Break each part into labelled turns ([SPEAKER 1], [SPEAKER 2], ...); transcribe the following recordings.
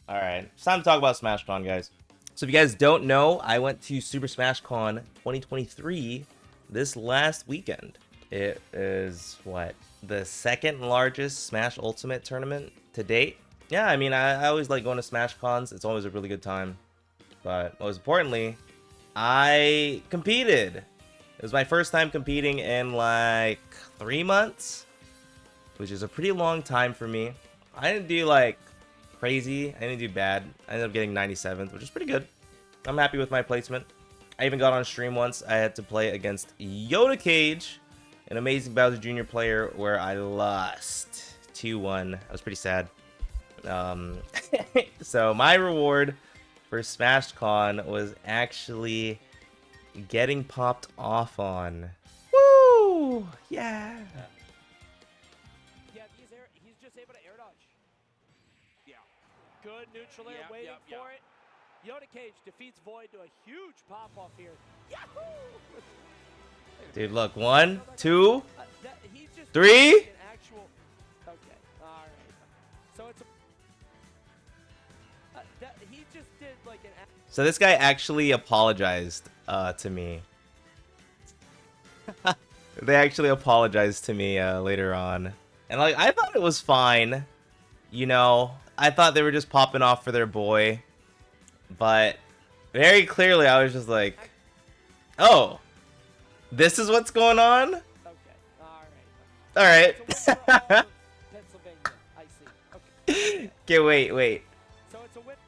[SPEAKER 1] Alright, it's time to talk about SmashCon, guys. So if you guys don't know, I went to Super Smash Con 2023 this last weekend. It is, what, the second largest Smash Ultimate tournament to date? Yeah, I mean, I always like going to Smash Cons. It's always a really good time. But most importantly, I competed. It was my first time competing in like 3 months, which is a pretty long time for me. I didn't do like crazy. I didn't do bad. I ended up getting 97th, which is pretty good. I'm happy with my placement. I even got on stream once. I had to play against Yoda Cage, an amazing Bowser Jr. player, where I lost 2-1. I was pretty sad. So my reward for SmashCon was actually getting popped off on. Woo! Yeah.
[SPEAKER 2] Yeah, he's just able to air dodge. Yeah. Good neutral air, waiting for it. Yoda Cage defeats Void to a huge pop-off here. Yahoo!
[SPEAKER 1] Dude, look. 1, 2,
[SPEAKER 2] He's just
[SPEAKER 1] 3.
[SPEAKER 2] an actual... Okay, all right. So it's a... he just did like an...
[SPEAKER 1] So this guy actually apologized to me. They actually apologized to me later on. And like, I thought it was fine. You know, I thought they were just popping off for their boy. But very clearly I was just like, oh, this is what's going on?
[SPEAKER 2] Okay, all right.
[SPEAKER 1] Alright.
[SPEAKER 2] Pennsylvania, I see. Okay.
[SPEAKER 1] Okay, wait.
[SPEAKER 2] So it's a whip.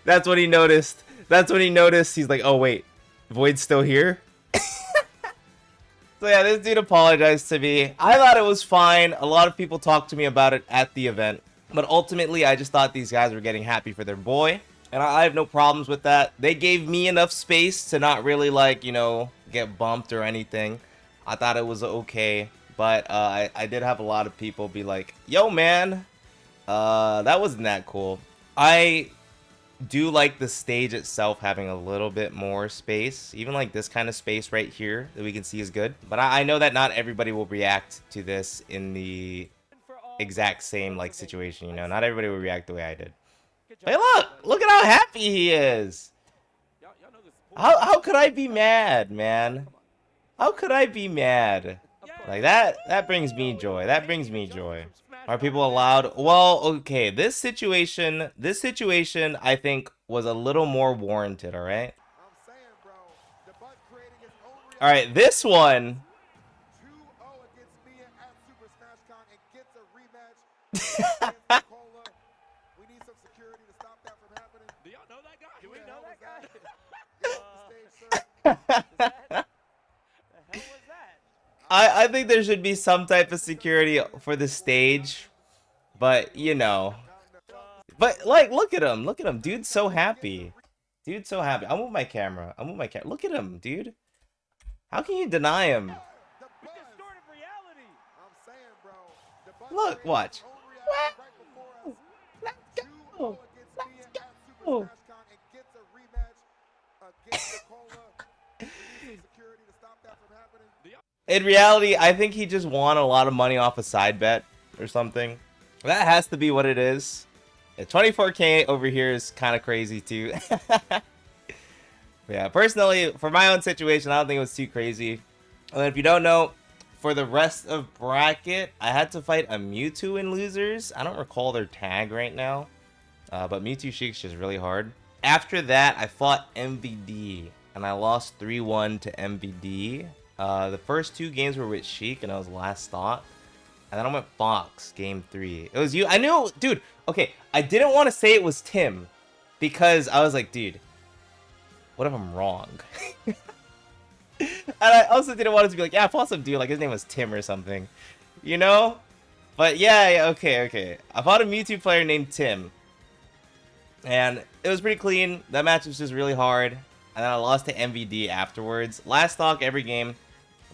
[SPEAKER 1] That's what he noticed. That's when he noticed. He's like, oh wait, Void's still here? So yeah, this dude apologized to me. I thought it was fine. A lot of people talked to me about it at the event. But ultimately, I just thought these guys were getting happy for their boy. And I have no problems with that. They gave me enough space to not really, like, you know, get bumped or anything. I thought it was okay. But I did have a lot of people be like, yo, man, that wasn't that cool. I do like the stage itself having a little bit more space. Even like this kind of space right here that we can see is good. But I know that not everybody will react to this in the exact same like situation, you know. Not everybody will react the way I did. Hey, look at how happy he is. How could I be mad, man? How could I be mad? Like that brings me joy. That brings me joy. Are people allowed? Well, okay, this situation I think was a little more warranted, all right? All right, this one
[SPEAKER 2] We need some security to stop that from happening. Do y'all know that guy? Do we know that guy? The hell was that?
[SPEAKER 1] I think there should be some type of security for the stage, but you know. But like, look at him, dude's so happy. I'll move my camera. Look at him, dude. How can you deny him? Look, watch. Wow. Let's go. In reality, I think he just won a lot of money off a side bet or something. That has to be what it is. Yeah, 24K over here is kind of crazy too. Yeah, personally, for my own situation, I don't think it was too crazy. And if you don't know, for the rest of bracket, I had to fight a Mewtwo in losers. I don't recall their tag right now, but Mewtwo SHEIK's just really hard. After that, I fought MVD, and I lost 3-1 to MVD. The first 2 games were with SHEIK, and I was last thought. And then I went Fox, game 3. It was you. I knew, dude, okay, I didn't want to say it was Tim, because I was like, dude, what if I'm wrong? And I also didn't want it to be like, yeah, I fought some dude, like his name was Tim or something, you know? But yeah, okay. I fought a Mewtwo player named Tim, and it was pretty clean. That match was just really hard, and then I lost to MVD afterwards. Last stock every game,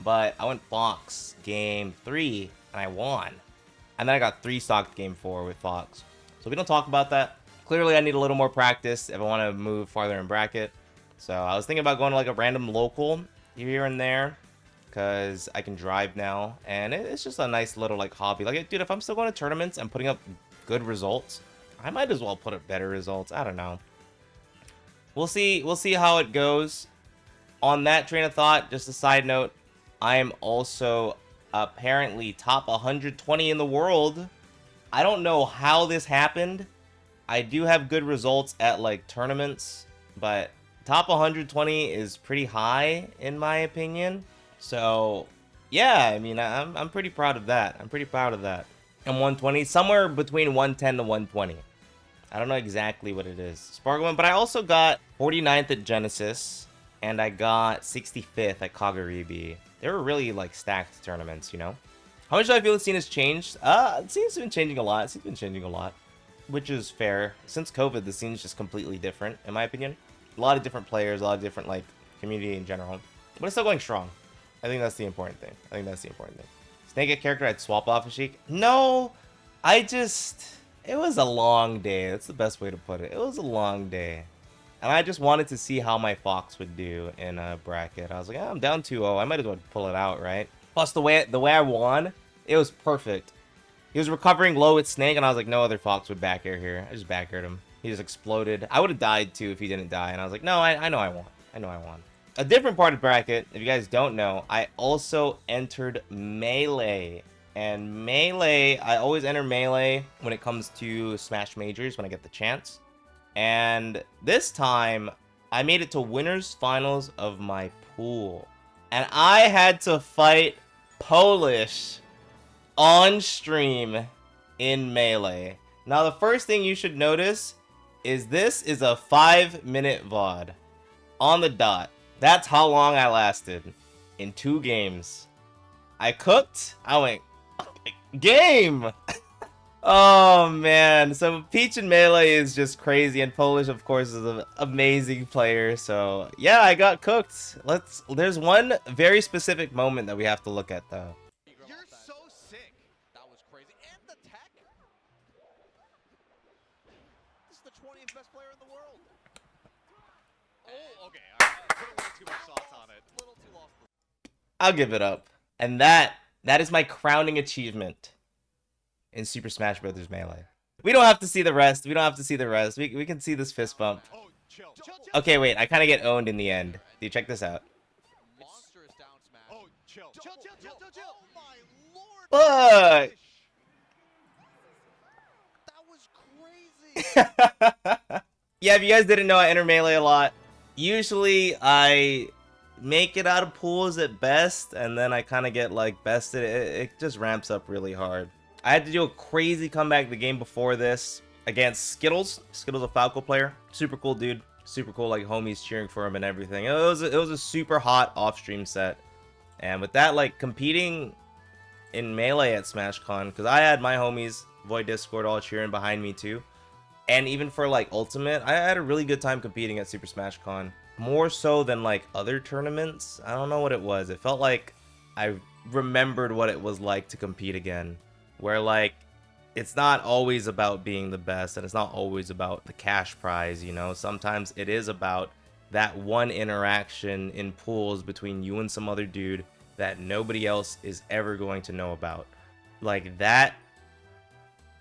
[SPEAKER 1] but I went Fox game 3, and I won. And then I got 3 stocked game 4 with Fox. So we don't talk about that. Clearly, I need a little more practice if I want to move farther in bracket. So I was thinking about going to like a random local here and there, because I can drive now, and it's just a nice little like hobby. Like, dude, if I'm still going to tournaments and putting up good results, I might as well put up better results. I don't know. We'll see how it goes. On that train of thought, just a side note, I am also apparently top 120 in the world. I don't know how this happened. I do have good results at like tournaments, but top 120 is pretty high in my opinion. So yeah, I mean, I'm pretty proud of that. I'm pretty proud of that. And 120, somewhere between 110 to 120. I don't know exactly what it is. Sparkleman, but I also got 49th at Genesis, and I got 65th at Kagaribi. They were really like stacked tournaments, you know? How much do I feel the scene has changed? The scene's been changing a lot. It's been changing a lot, which is fair. Since COVID, the scene's just completely different, in my opinion. A lot of different players, a lot of different like community in general, but it's still going strong. I think that's the important thing. Snake a character I'd swap off a SHEIK? No, it was a long day. That's the best way to put it. It was a long day. And I just wanted to see how my Fox would do in a bracket. I was like, I'm down 2-0. I might as well pull it out, right? Plus, the way I won, it was perfect. He was recovering low with Snake, and I was like, no other Fox would back air here. I just back aired him. He just exploded. I would have died, too, if he didn't die. And I was like, no, I know I won. I know I won. A different part of bracket, if you guys don't know, I also entered Melee. And Melee, I always enter Melee when it comes to Smash Majors, when I get the chance. And this time, I made it to winners finals of my pool. And I had to fight Polish on stream in Melee. Now, the first thing you should notice is this is a 5-minute VOD on the dot. That's how long I lasted in 2 games. I cooked, I went, game! Oh man, so Peach in Melee is just crazy, and Polish of course is an amazing player, so yeah, I got cooked. There's one very specific moment that we have to look at though.
[SPEAKER 3] You're so sick. That was crazy. And the tech. This is the 20th best player in the world. Oh, okay. I put a little too much sauce on it. A little too lost.
[SPEAKER 1] I'll give it up. And that is my crowning achievement in Super Smash Bros. Melee. We don't have to see the rest. We can see this fist bump.
[SPEAKER 3] Oh, chill.
[SPEAKER 1] Okay, wait. I kind of get owned in the end. Dude, check this out.
[SPEAKER 3] Monstrous down smash. Oh, chill. Oh my lord.
[SPEAKER 1] Fuck!
[SPEAKER 3] That was crazy.
[SPEAKER 1] Yeah, if you guys didn't know, I enter Melee a lot. Usually, I make it out of pools at best, and then I kind of get like bested. It just ramps up really hard. I had to do a crazy comeback the game before this against Skittles. Skittles, a Falco player. Super cool dude. Super cool, like homies cheering for him and everything. It was a super hot off-stream set. And with that, like competing in Melee at SmashCon, because I had my homies, Void Discord, all cheering behind me too. And even for like Ultimate, I had a really good time competing at Super SmashCon. More so than like other tournaments. I don't know what it was. It felt like I remembered what it was like to compete again. Where like it's not always about being the best, and it's not always about the cash prize, you know. Sometimes it is about that one interaction in pools between you and some other dude that nobody else is ever going to know about. Like that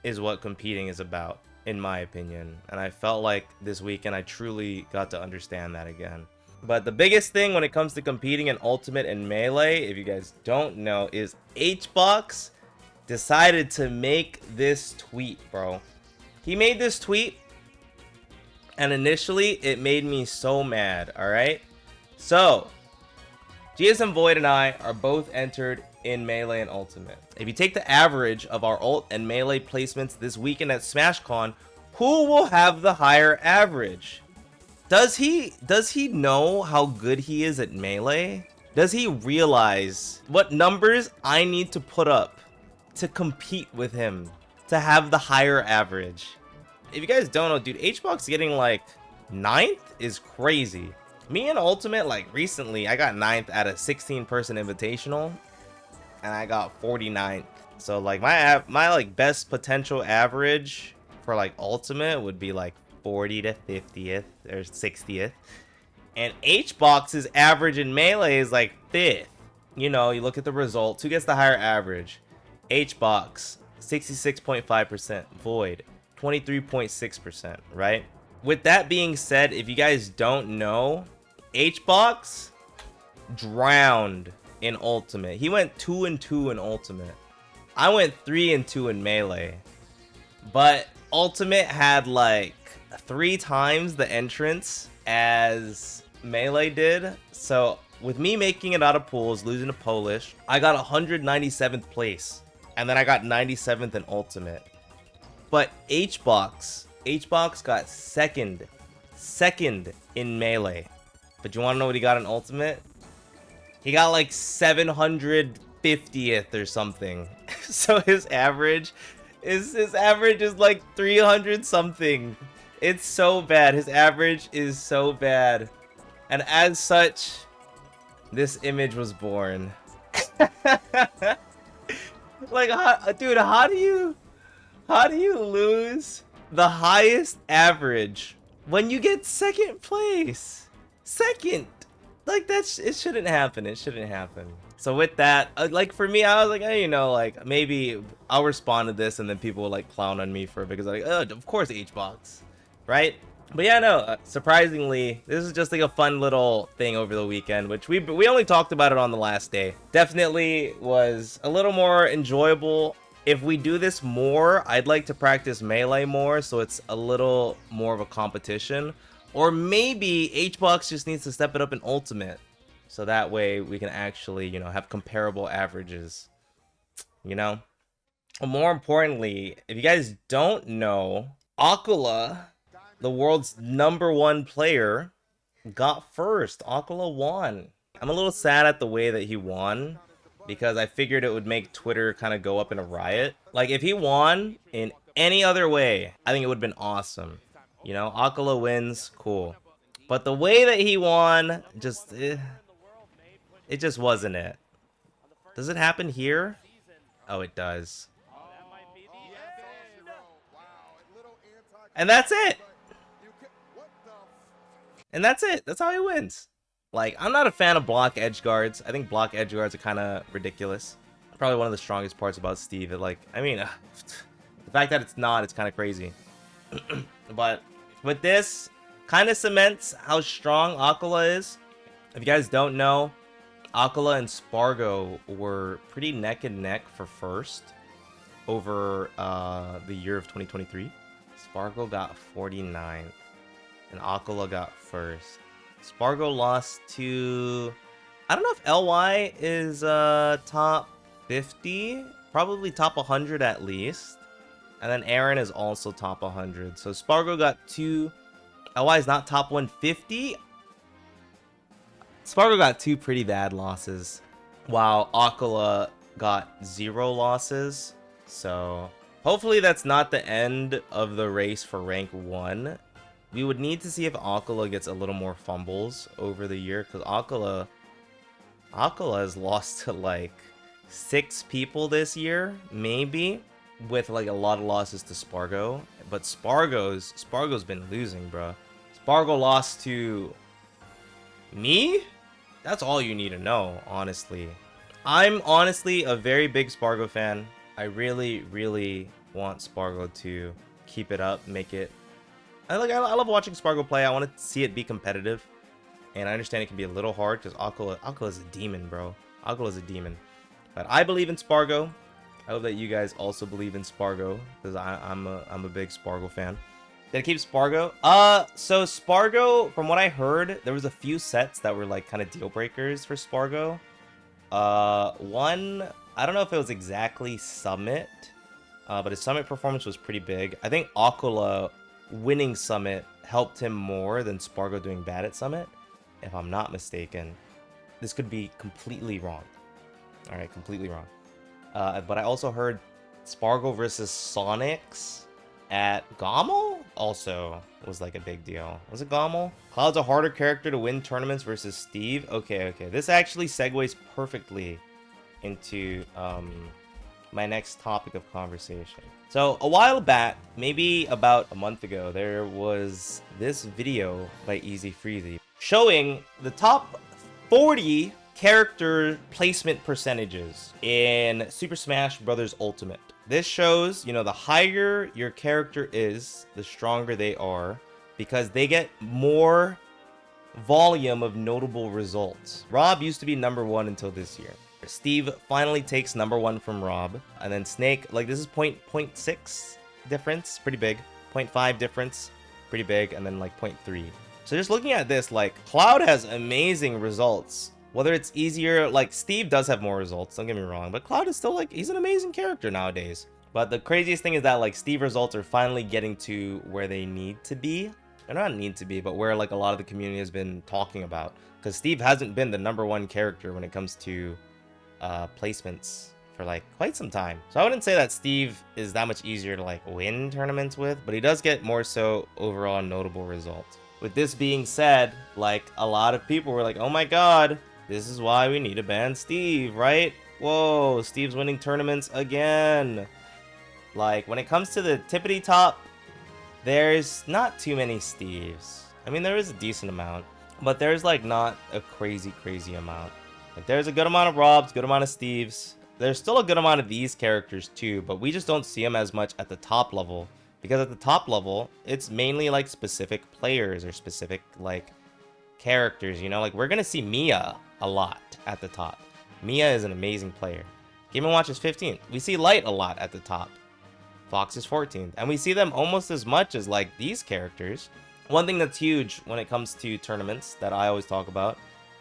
[SPEAKER 1] is what competing is about, in my opinion. And I felt like this weekend I truly got to understand that again. But the biggest thing when it comes to competing in Ultimate and Melee, if you guys don't know, is HBox decided to make this tweet, bro. He made this tweet, and initially it made me so mad, alright? So, gsmVoiD and I are both entered in Melee and Ultimate. If you take the average of our Ult and Melee placements this weekend at SmashCon, who will have the higher average? Does he know how good he is at Melee? Does he realize what numbers I need to put up to compete with him to have the higher average? If you guys don't know, dude, HBox getting like 9th is crazy. Me and Ultimate, like recently, I got 9th at a 16-person invitational, and I got 49th. So like my like best potential average for like Ultimate would be like 40 to 50th or 60th, and HBox's average in Melee is like 5th. you know, you look at the results. Who gets the higher average? HBox, 66.5%. Void, 23.6%, right? With that being said, if you guys don't know, HBox drowned in Ultimate. He went 2-2 in Ultimate. I went 3-2 in Melee. But Ultimate had like 3 times the entrance as Melee did. So with me making it out of pools, losing to Polish, I got 197th place. And then I got 97th in Ultimate. But HBox got second in Melee. But you want to know what he got in Ultimate? He got like 750th or something. So his average is like 300 something. It's so bad. His average is so bad. And as such, this image was born. Like, dude, how do you lose the highest average when you get second place? Second. Like, it shouldn't happen. It shouldn't happen. So with that, like, for me, I was like, hey, you know, like, maybe I'll respond to this and then people will like clown on me for it because like, oh, of course HBox, right? But yeah, no, surprisingly, this is just like a fun little thing over the weekend, which we only talked about it on the last day. Definitely was a little more enjoyable. If we do this more, I'd like to practice Melee more, so it's a little more of a competition. Or maybe HBox just needs to step it up in Ultimate, so that way we can actually, you know, have comparable averages, you know? But more importantly, if you guys don't know, Acola, the world's #1 player, got first. Acola won. I'm a little sad at the way that he won, because I figured it would make Twitter kind of go up in a riot. Like, if he won in any other way, I think it would have been awesome. You know, Acola wins, cool. But the way that he won, just, it just wasn't it. Does it happen here? Oh, it does. And that's it. And that's it. That's how he wins. Like, I'm not a fan of block edge guards. I think block edge guards are kind of ridiculous. Probably one of the strongest parts about Steve. Like, I mean, the fact that it's not, it's kind of crazy. But with this, kind of cements how strong Acola is. If you guys don't know, Acola and Spargo were pretty neck and neck for first over the year of 2023. Spargo got 49th, and Acola got first. Spargo lost to, I don't know if LY is top 50, probably top 100 at least. And then Aaron is also top 100. So Spargo got 2. LY is not top 150. Spargo got 2 pretty bad losses, while Acola got 0 losses. So hopefully that's not the end of the race for rank 1. We would need to see if Acola gets a little more fumbles over the year, because Acola has lost to like 6 people this year, maybe, with like a lot of losses to Spargo. But Spargo's been losing, bro. Spargo lost to me? That's all you need to know, honestly. I'm honestly a very big Spargo fan. I really want Spargo to keep it up, make it. I love watching Spargo play. I want to see it be competitive, and I understand it can be a little hard because Acola is a demon, bro. Acola is a demon. But I believe in Spargo. I hope that you guys also believe in Spargo, because I'm a big Spargo fan. Did I keep Spargo? So Spargo, from what I heard, there was a few sets that were like kind of deal breakers for Spargo. One, I don't know if it was exactly Summit, but his Summit performance was pretty big. I think Acola winning Summit helped him more than Spargo doing bad at Summit, if I'm not mistaken. This could be completely wrong. All right, completely wrong. But I also heard Spargo versus Sonics at Gommel also was like a big deal. Was it Gommel? Cloud's a harder character to win tournaments versus Steve. Okay. This actually segues perfectly into my next topic of conversation. So a while back, maybe about a month ago, there was this video by Easy Freezy showing the top 40 character placement percentages in Super Smash Bros. Ultimate. This shows, you know, the higher your character is, the stronger they are, because they get more volume of notable results. Rob used to be #1 until this year. Steve finally takes #1 from Rob, and then Snake, like, this is 0.6 difference, pretty big. 0.5 difference, pretty big, and then like 0.3. So just looking at this, like, Cloud has amazing results. Whether it's easier, like, Steve does have more results, don't get me wrong, but Cloud is still, like, he's an amazing character nowadays. But the craziest thing is that, like, Steve results are finally getting to where they need to be. They're not need to be, but where, like, a lot of the community has been talking about. Because Steve hasn't been the #1 character when it comes to placements for, like, quite some time. So I wouldn't say that Steve is that much easier to, like, win tournaments with, but he does get more so overall notable results. With this being said, like, a lot of people were like, oh my god, this is why we need to ban Steve, right? Whoa, Steve's winning tournaments again. Like, when it comes to the tippity top, there's not too many Steves. I mean, there is a decent amount, but there's, like, not a crazy amount. Like, there's a good amount of Robs, good amount of Steves. There's still a good amount of these characters too, but we just don't see them as much at the top level. Because at the top level, it's mainly, like, specific players or specific, like, characters, you know? Like, we're gonna see Mia a lot at the top. Mia is an amazing player. Game & Watch is 15th. We see Light a lot at the top. Fox is 14th. And we see them almost as much as, like, these characters. One thing that's huge when it comes to tournaments that I always talk about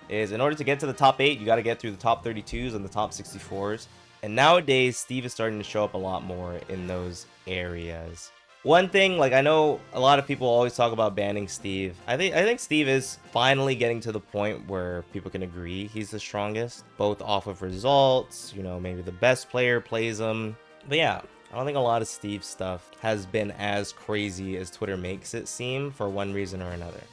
[SPEAKER 1] is in order to get to the top 8, you got to get through the top 32s and the top 64s. And nowadays, Steve is starting to show up a lot more in those areas. One thing, like, I know a lot of people always talk about banning Steve. I think Steve is finally getting to the point where people can agree he's the strongest, both off of results, you know, maybe the best player plays him. But yeah, I don't think a lot of Steve's stuff has been as crazy as Twitter makes it seem for one reason or another.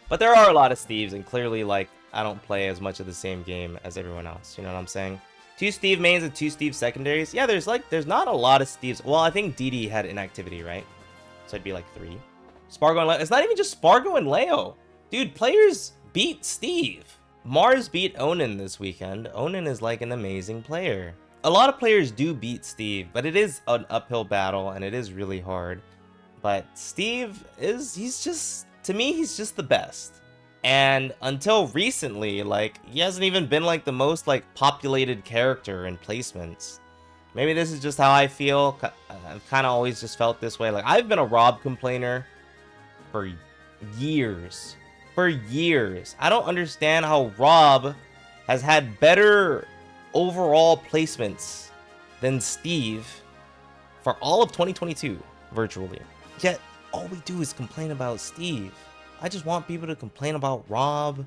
[SPEAKER 1] But there are a lot of Steves, and clearly, like, I don't play as much of the same game as everyone else, you know what I'm saying? 2 Steve mains and 2 Steve secondaries. Yeah, there's not a lot of Steves. Well, I think DD had inactivity, right? So it'd be like 3. Spargo and Leo. It's not even just Spargo and Leo. Dude, players beat Steve. Mars beat Onin this weekend. Onin is, like, an amazing player. A lot of players do beat Steve, but it is an uphill battle and it is really hard. But Steve he's just, to me, he's just the best. And until recently, like, he hasn't even been, like, the most, like, populated character in placements. Maybe this is just how I feel. I've kind of always just felt this way. Like, I've been a Rob complainer for years. For years. I don't understand how Rob has had better overall placements than Steve for all of 2022, virtually. Yet, all we do is complain about Steve. I just want people to complain about Rob,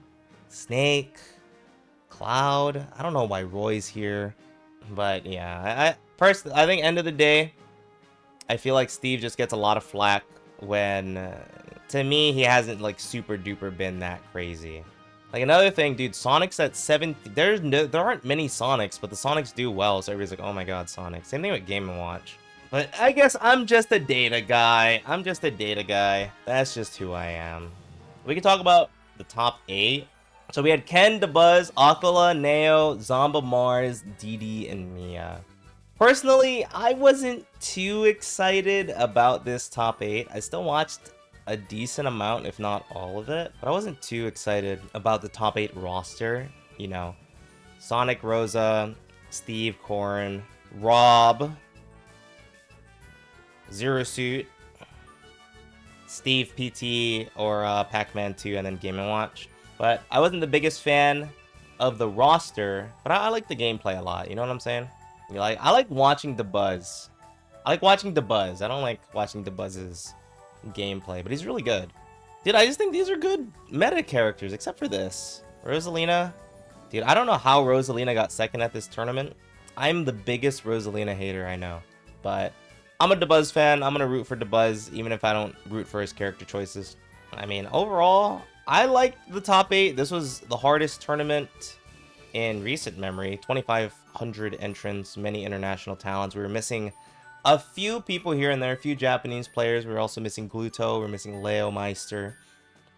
[SPEAKER 1] Snake, Cloud. I don't know why Roy's here. But yeah, I think end of the day, I feel like Steve just gets a lot of flack when, to me, he hasn't, like, super duper been that crazy. Like, another thing, dude, Sonic's at 7. There aren't many Sonics, but the Sonics do well, so everybody's like, oh my god, Sonic. Same thing with Game & Watch. But I guess I'm just a data guy. That's just who I am. We can talk about the top 8. So we had Ken, DeBuzz, Acola, Neo, Zomba, Mars, DD, and Mia. Personally, I wasn't too excited about this top 8. I still watched a decent amount, if not all of it, but I wasn't too excited about the top 8 roster. You know, Sonic, Rosa, Steve, Corrin, Rob, Zero Suit, Steve, PT, or Pac-Man 2, and then Game & Watch. But I wasn't the biggest fan of the roster, but I like the gameplay a lot. You know what I'm saying? I like watching DeBuzz. I don't like watching DeBuzz's gameplay, but he's really good. Dude, I just think these are good meta characters, except for this. Rosalina. Dude, I don't know how Rosalina got second at this tournament. I'm the biggest Rosalina hater I know. But I'm a DeBuzz fan. I'm going to root for DeBuzz, even if I don't root for his character choices. I mean, overall, I liked the top 8. This was the hardest tournament in recent memory. 2,500 entrants, many international talents. We were missing a few people here and there, a few Japanese players. We were also missing Gluto. We're missing Leo Meister.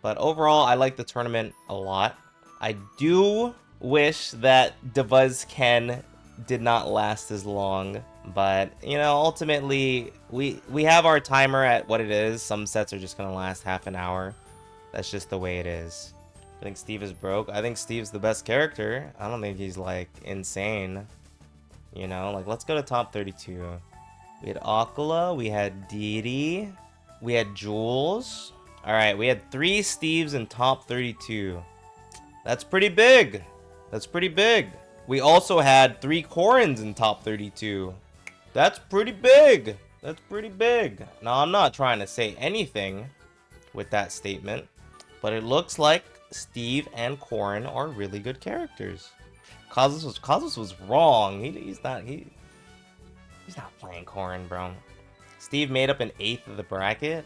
[SPEAKER 1] But overall, I like the tournament a lot. I do wish that DeBuzzCon did not last as long. But, you know, ultimately, we have our timer at what it is. Some sets are just going to last half an hour. That's just the way it is. I think Steve is broke. I think Steve's the best character. I don't think he's, like, insane. You know, like, let's go to top 32. We had Acola. We had Didi. We had Jules. Alright, we had 3 Steves in top 32. That's pretty big. That's pretty big. We also had 3 Corins in top 32. That's pretty big. That's pretty big. Now, I'm not trying to say anything with that statement, but it looks like Steve and Corin are really good characters. Cosmos was wrong. He's not playing Corin, bro. Steve made up an 8th of the bracket.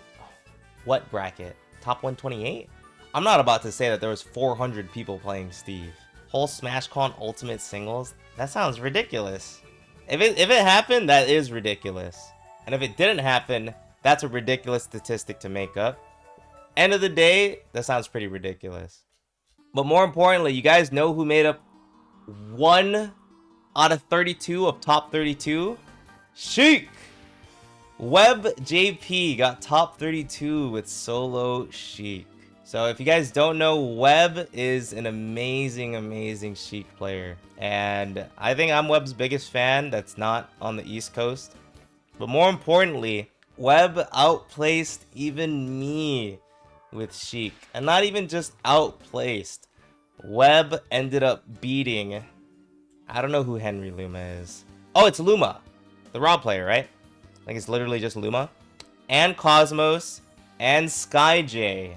[SPEAKER 1] What bracket? Top 128? I'm not about to say that there was 400 people playing Steve. Whole SmashCon Ultimate Singles? That sounds ridiculous. If it happened, that is ridiculous. And if it didn't happen, that's a ridiculous statistic to make up. End of the day, that sounds pretty ridiculous. But more importantly, you guys know who made up 1 out of 32 of top 32? SHEIK! WebbJP got top 32 with solo SHEIK. So if you guys don't know, Webb is an amazing, amazing SHEIK player. And I think I'm Webb's biggest fan that's not on the East Coast. But more importantly, Webb outplaced even me with SHEIK. And not even just outplaced. Webb ended up beating... I don't know who Henry Luma is. Oh, it's Luma. The Raw player, right? I think it's literally just Luma. And Cosmos. And SkyJ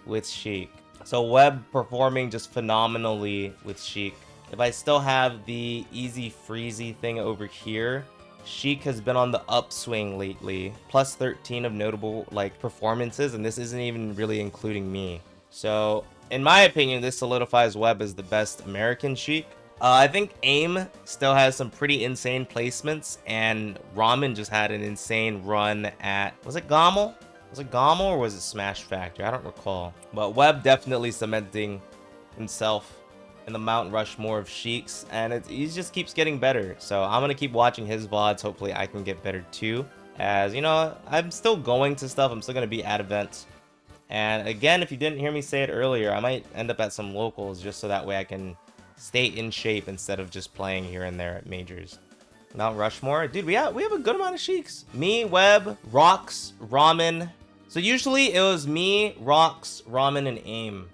[SPEAKER 1] with SHEIK. So Webb performing just phenomenally with SHEIK. If I still have the easy freezy thing over here, SHEIK has been on the upswing lately. Plus 13 of notable like performances, and this isn't even really including me. So in my opinion, this solidifies Webb as the best American SHEIK. I think AIM still has some pretty insane placements, and Ramen just had an insane run at, was it Gommel? Was it Gommel or was it Smash Factory? I don't recall. But Webb definitely cementing himself in the Mount Rushmore of SHEIKs, and he just keeps getting better. So I'm going to keep watching his VODs. Hopefully I can get better too. As, you know, I'm still going to stuff. I'm still going to be at events. And again, if you didn't hear me say it earlier, I might end up at some locals just so that way I can stay in shape instead of just playing here and there at majors. Mount Rushmore? Dude, we have a good amount of SHEIKs. Me, Webb, Rox, Ramen. So usually it was me, Rox, Ramen, and AIM.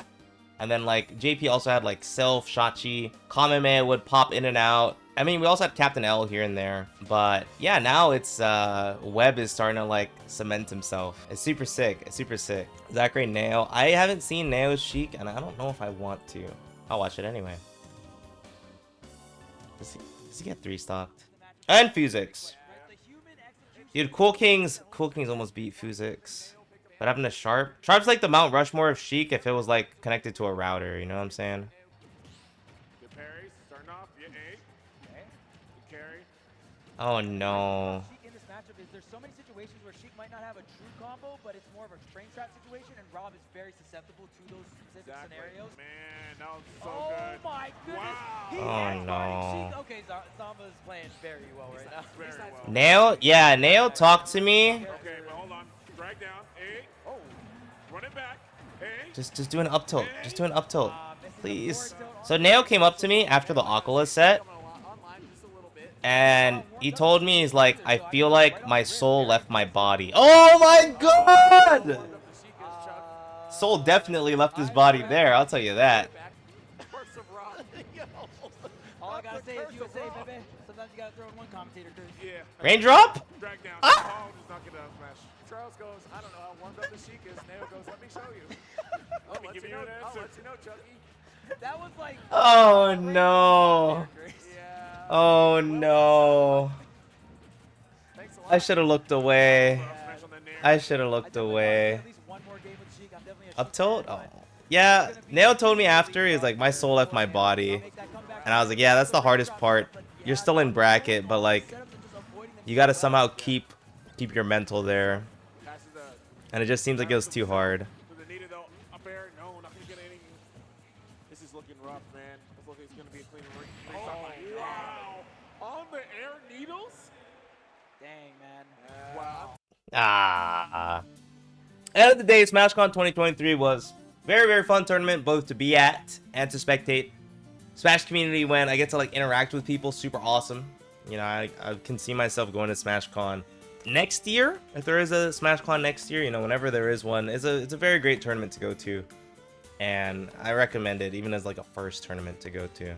[SPEAKER 1] And then like JP also had like Self, Shachi, Kameme would pop in and out. I mean, we also had Captain L here and there. But yeah, now it's Webb is starting to like cement himself. It's super sick. It's super sick. Zachary Nao. I haven't seen Nao's SHEIK, and I don't know if I want to. I'll watch it anyway. Does he get 3-stocked? And Fuzix. Dude, Cool Kings almost beat Fuzix. What happened to Sharp? Sharp's like the Mount Rushmore of SHEIK if it was like connected to a router, you know what I'm saying? Oh no.
[SPEAKER 2] There's so many situations where SHEIK might not have a true combo, but it's more of a frame trap situation, and Rob is very susceptible to those specific scenarios.
[SPEAKER 4] Man, that was so good.
[SPEAKER 2] Oh my goodness!
[SPEAKER 4] Wow.
[SPEAKER 2] He
[SPEAKER 1] Oh no.
[SPEAKER 2] Okay, Zamba's playing very well right now.
[SPEAKER 4] Very well.
[SPEAKER 1] Nail? Yeah, Nail talked to me.
[SPEAKER 4] Okay, but hold on. Drag down. A. Oh. Run it back. A.
[SPEAKER 1] Just do an up tilt. Just do an up tilt. Please. So Nail came up to me after the Acola set. And he told me, he's like, I feel like my soul left my body. Oh my god! Soul definitely left his body there, I'll tell you that.
[SPEAKER 2] All I gotta say is USA, baby. Sometimes you gotta throw in one commentator, cause
[SPEAKER 1] Raindrop?
[SPEAKER 4] Drag down.
[SPEAKER 1] Ah!
[SPEAKER 4] Oh, just knock it out. Smash.
[SPEAKER 5] Charles goes, I don't know how warmed up the SHEIK is. Neo goes, let me show you.
[SPEAKER 4] Let me give you an
[SPEAKER 5] I'll
[SPEAKER 4] answer.
[SPEAKER 5] let you know, Chucky.
[SPEAKER 2] that was like.
[SPEAKER 1] Oh no.
[SPEAKER 5] Yeah.
[SPEAKER 1] Oh no.
[SPEAKER 5] Thanks a lot.
[SPEAKER 1] I should have looked away.
[SPEAKER 4] Smash on the nair.
[SPEAKER 1] I should have looked away.
[SPEAKER 2] At least one more game with SHEIK. I'm definitely a
[SPEAKER 1] Up tilt? Oh. Yeah, Nail told me after, he's like, my soul left my body. And I was like, yeah, that's the hardest part. You're still in bracket, but like, you gotta somehow keep your mental there.
[SPEAKER 4] Passes the
[SPEAKER 1] And it just seems like it was too hard.
[SPEAKER 4] to the needed though. Up air. No, not gonna get any. This is is looking rough, man. It's looking it's gonna be a clean ring. Wow! On the air needles?
[SPEAKER 2] Dang, man.
[SPEAKER 4] Wow.
[SPEAKER 1] End of the day, SmashCon 2023 was very, very fun tournament, both to be at and to spectate. Smash community, when I get to like interact with people, super awesome. You know, I can see myself going to SmashCon next year. If there is a SmashCon next year, you know, whenever there is one, it's a very great tournament to go to. And I recommend it, even as like a first tournament to go to.